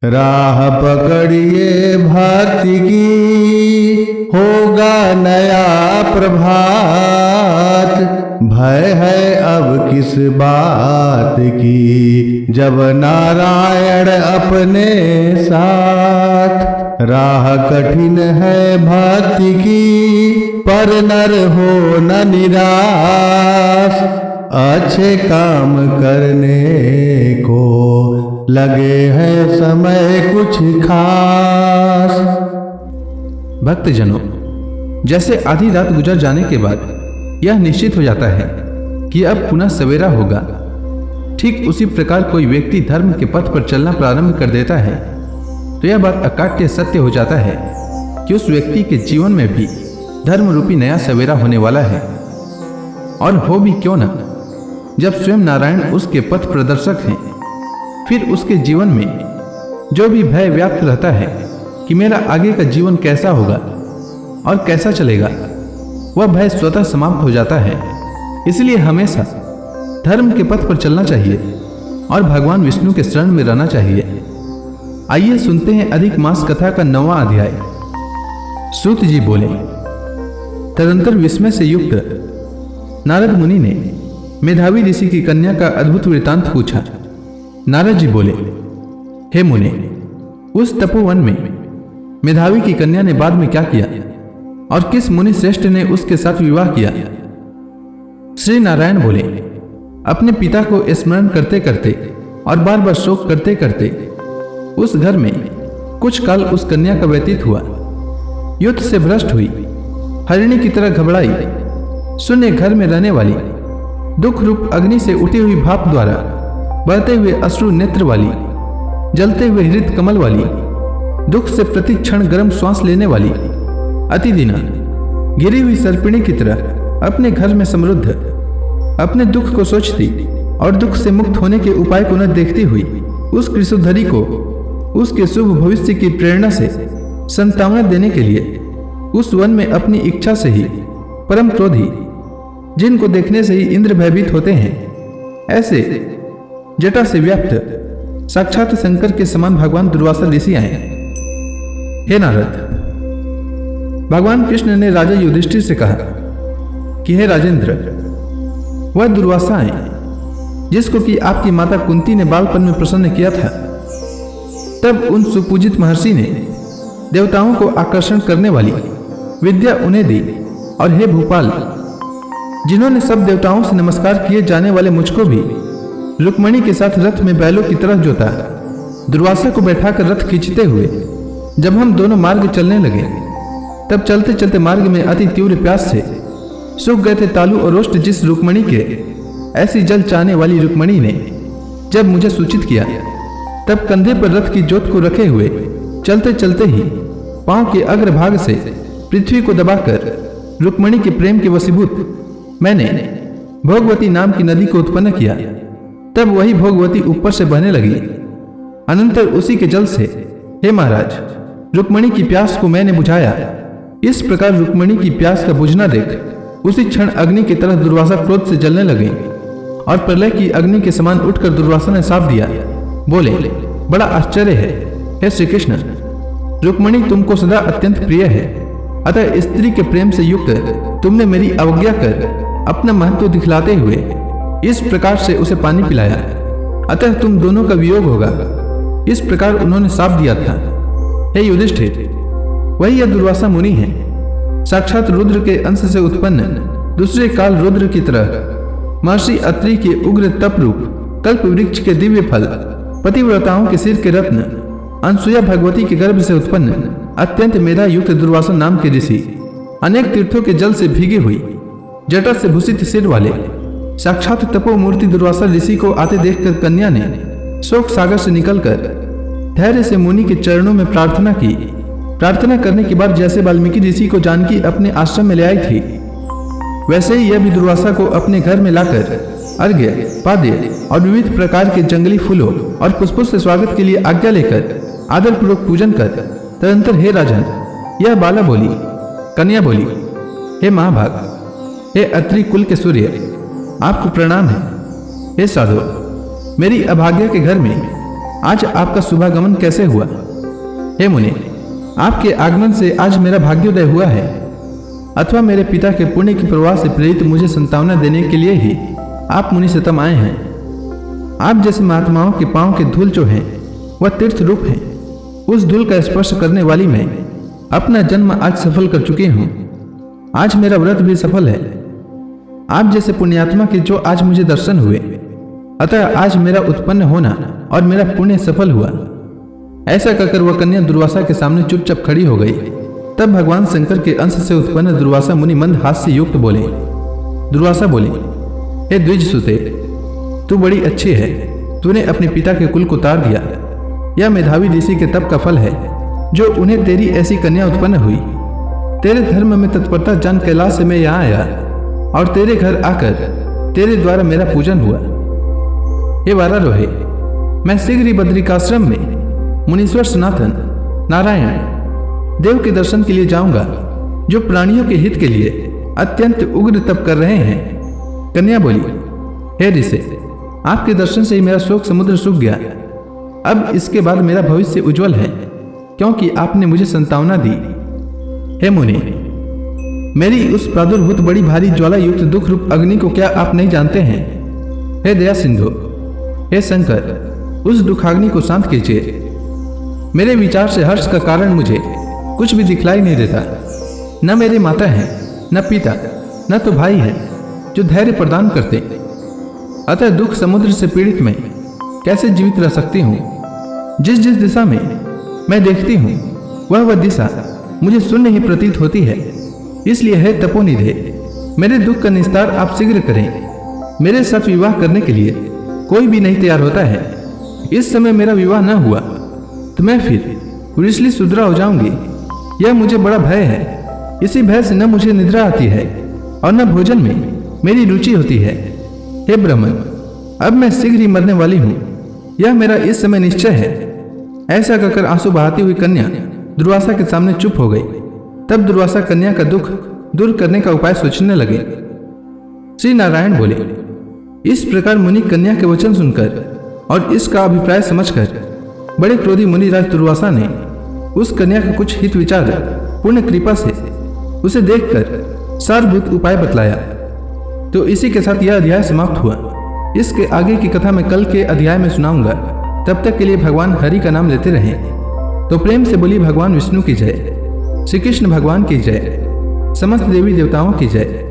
राह पकड़िए भक्ति की, होगा नया प्रभात। भय है अब किस बात की, जब नारायण अपने साथ। राह कठिन है भक्ति की, पर नर हो न निराश। अच्छे काम करने को लगे हैं समय कुछ खास। भक्तजनों, जैसे आधी रात गुजर जाने के बाद यह निश्चित हो जाता है कि अब पुनः सवेरा होगा, ठीक उसी प्रकार कोई व्यक्ति धर्म के पथ पर चलना प्रारंभ कर देता है तो यह बात अकाट्य सत्य हो जाता है कि उस व्यक्ति के जीवन में भी धर्म रूपी नया सवेरा होने वाला है। और हो भी क्यों न, जब स्वयं नारायण उसके पथ प्रदर्शक हैं, फिर उसके जीवन में जो भी भय व्याप्त रहता है कि मेरा आगे का जीवन कैसा होगा और कैसा चलेगा, वह भय स्वतः समाप्त हो जाता है। इसलिए हमेशा धर्म के पथ पर चलना चाहिए और भगवान विष्णु के शरण में रहना चाहिए। आइए सुनते हैं अधिक मास कथा का 9वां अध्याय। सूत जी बोले, तदंतर विस्मय से युक्त नारद मुनि ने मेधावी ऋषि की कन्या का अद्भुत वृतांत पूछा। नारद जी बोले, हे मुने, उस तपोवन में मेधावी की कन्या ने बाद में क्या किया और किस मुनि श्रेष्ठ ने उसके साथ विवाह किया? श्री नारायण बोले, अपने पिता को स्मरण करते करते और बार बार शोक करते करते उस घर में कुछ काल उस कन्या का व्यतीत हुआ। युद्ध से भ्रष्ट हुई, हरिणी की तरह घबराई, शून्य घर में रहने वाली, दुख रूप अग्नि से उठी हुई भाप द्वारा बहते हुए अश्रु नेत्र वाली, जलते हुए हृत कमल वाली, दुख से प्रति क्षण गर्म श्वास लेने वाली, अति दीना गिरी हुई सर्पिणी की तरह अपने घर में समृद्ध, अपने दुख को सोचती और दुख से मुक्त होने के उपाय को न देखती हुई उस कृषुधरी को उसके शुभ भविष्य की प्रेरणा से संतावना देने के लिए उस वन में अपनी इच्छा से ही परम क्रोधी, जिनको देखने से ही इंद्र भयभीत होते हैं, ऐसे जटा से व्याप्त साक्षात शंकर के समान भगवान दुर्वासा ऋषि आए। हे नारद, भगवान कृष्ण ने राजा युधिष्ठिर से कहा कि हे राजेंद्र, वह दुर्वासा आए जिसको कि आपकी माता कुंती ने बालपन में प्रसन्न किया था। तब उन सुपूजित महर्षि ने देवताओं को आकर्षण करने वाली विद्या उन्हें दी। और हे भूपाल, जिन्होंने सब देवताओं से नमस्कार किए जाने वाले मुझको भी रुक्मणी के साथ रथ में बैलों की तरह जोता। दुर्वासा को बैठाकर रथ खींचते हुए जब हम दोनों मार्ग चलने लगे, तब चलते चलते मार्ग में अति तीव्र प्यास से सूख गए थे तालु और ओष्ठ। जिस रुक्मणी के ऐसी जल चाहने वाली रुक्मणी ने जब मुझे सूचित किया, तब कंधे पर रथ की जोत को रखे हुए चलते चलते ही पांव के अग्रभाग से पृथ्वी को दबाकर रुक्मणी के प्रेम के वशीभूत मैंने भोगवती नाम की नदी को उत्पन्न किया। तब वही भोगवती ऊपर से बहने लगी। अनंतर उसी के जल से, हे महाराज, रुक्मणी की प्यास को मैंने बुझाया। इस प्रकार रुक्मणी की प्यास का बुझना देख उसी क्षण अग्नि की तरह दुर्वासा क्रोध से जलने लगे और प्रलय की अग्नि के समान उठकर दुर्वासा ने साफ दिया। बोले, बड़ा आश्चर्य है हे श्री कृष्ण, रुक्मणी तुमको सदा अत्यंत प्रिय है, अतः स्त्री के प्रेम से युक्त तुमने मेरी अवज्ञा कर अपना महत्व दिखलाते हुए इस प्रकार से उसे पानी पिलाया, अतः तुम दोनों का वियोग होगा। इस प्रकार उन्होंने साफ दिया था। हे युधिष्ठिर, वही यह दुर्वासा मुनि है, साक्षात रुद्र के अंश से उत्पन्न, दूसरे काल रुद्र की तरह महर्षि अत्रि के उग्र तप रूप कल्प वृक्ष के दिव्य फल, पतिव्रताओं के सिर के रत्न, अनसुया भगवती के गर्भ से उत्पन्न अत्यंत मेधा युक्त दुर्वासा नाम के ऋषि, अनेक तीर्थों के जल से भीगे हुई जटा से भूषित सिर वाले साक्षात तपोमूर्ति दुर्वासा ऋषि को आते देखकर कन्या ने शोक सागर से निकलकर धैर्य से मुनि के चरणों में प्रार्थना की। प्रार्थना करने के बाद जैसे वाल्मीकि ऋषि को जानकी अपने आश्रम में ले आई थी, वैसे ही यह भी दुर्वासा को अपने घर में लाकर अर्घ्य, पाद्य और विविध प्रकार के जंगली फूलों और पुष्पों से स्वागत के लिए आज्ञा लेकर आदरपूर्वक पूजन कर तदंतर हे राजन, यह बाला बोली। कन्या बोली, हे महाभाग, हे अत्रि कुल के सूर्य, आपको प्रणाम है। हे साधु, मेरी अभाग्य के घर में आज आपका शुभागमन कैसे हुआ? हे मुनि, आपके आगमन से आज मेरा भाग्योदय हुआ है, अथवा मेरे पिता के पुण्य की प्रवाह से प्रेरित मुझे संतावना देने के लिए ही आप मुनि सतम आए हैं। आप जैसे महात्माओं के पांव के धूल जो हैं वह तीर्थ रूप है। उस धूल का स्पर्श करने वाली मैं अपना जन्म आज सफल कर चुकी हूँ। आज मेरा व्रत भी सफल है। आप जैसे पुण्यात्मा के जो आज मुझे दर्शन हुए, अतः आज मेरा उत्पन्न होना और मेरा पुण्य सफल हुआ। ऐसा कहकर वह कन्या दुर्वासा के सामने चुपचाप खड़ी हो गई। तब भगवान शंकर के अंश से उत्पन्न दुर्वासा मुनि मंद हास्य युक्त बोले। दुर्वासा बोले, हे द्विजसुते, तू बड़ी अच्छी है। तूने अपने पिता के कुल को तार दिया। यह मेधावी ऋषि के तप का फल है जो उन्हें तेरी ऐसी कन्या उत्पन्न हुई। तेरे धर्म में तत्परता जान कैलाश से मैं यहाँ आया और तेरे घर आकर तेरे द्वारा मेरा पूजन हुआ। हे वारारोहे, मैं शीघ्र ही बद्रिकाश्रम में मुनीश्वर सनातन नारायण देव के दर्शन के लिए जाऊंगा, जो प्राणियों के हित के लिए अत्यंत उग्र तप कर रहे हैं। कन्या बोली, हे ऋषि, आपके दर्शन से ही मेरा शोक समुद्र सूख गया। अब इसके बाद मेरा भविष्य उज्जवल है, क्योंकि आपने मुझे संतावना दी। हे मुनि, मेरी उस प्रादुर्भूत बड़ी भारी ज्वाला युक्त दुख रूप अग्नि को क्या आप नहीं जानते हैं? हे दया सिंधु, हे शंकर, उस दुखाग्नि को शांत कीजिए। मेरे विचार से हर्ष का कारण मुझे कुछ भी दिखलाई नहीं देता। न मेरे माता है, न पिता, न तो भाई है जो धैर्य प्रदान करते। अतः दुख समुद्र से पीड़ित मैं कैसे जीवित रह सकती हूँ? जिस जिस दिशा में मैं देखती हूँ वह दिशा मुझे शून्य ही प्रतीत होती है। इसलिए है तपोनिधे, मेरे दुख का निस्तार आप शीघ्र करें। मेरे साथ विवाह करने के लिए कोई भी नहीं तैयार होता है। इस समय मेरा विवाह न हुआ तो मैं फिर वृषली शूद्रा हो जाऊंगी। यह मुझे बड़ा भय है। इसी भय से न मुझे निद्रा आती है और न भोजन में मेरी रुचि होती है। हे ब्रह्मन, अब मैं शीघ्र ही मरने वाली हूँ, यह मेरा इस समय निश्चय है। ऐसा कहकर आंसू बहाती हुई कन्या दुर्वासा के सामने चुप हो गई। तब दुर्वासा कन्या का दुख दूर करने का उपाय सोचने लगे। श्री नारायण बोले, इस प्रकार मुनि कन्या के वचन सुनकर और इसका अभिप्राय समझकर बड़े क्रोधी मुनिराज दुर्वासा ने उस कन्या का कुछ हित विचार पूर्ण कृपा से उसे देखकर सारभूत उपाय बतलाया। तो इसी के साथ यह अध्याय समाप्त हुआ। इसके आगे की कथा मैं कल के अध्याय में सुनाऊंगा। तब तक के लिए भगवान हरि का नाम लेते रहें। तो प्रेम से बोली भगवान विष्णु की जय, श्री कृष्ण भगवान की जय, समस्त देवी देवताओं की जय।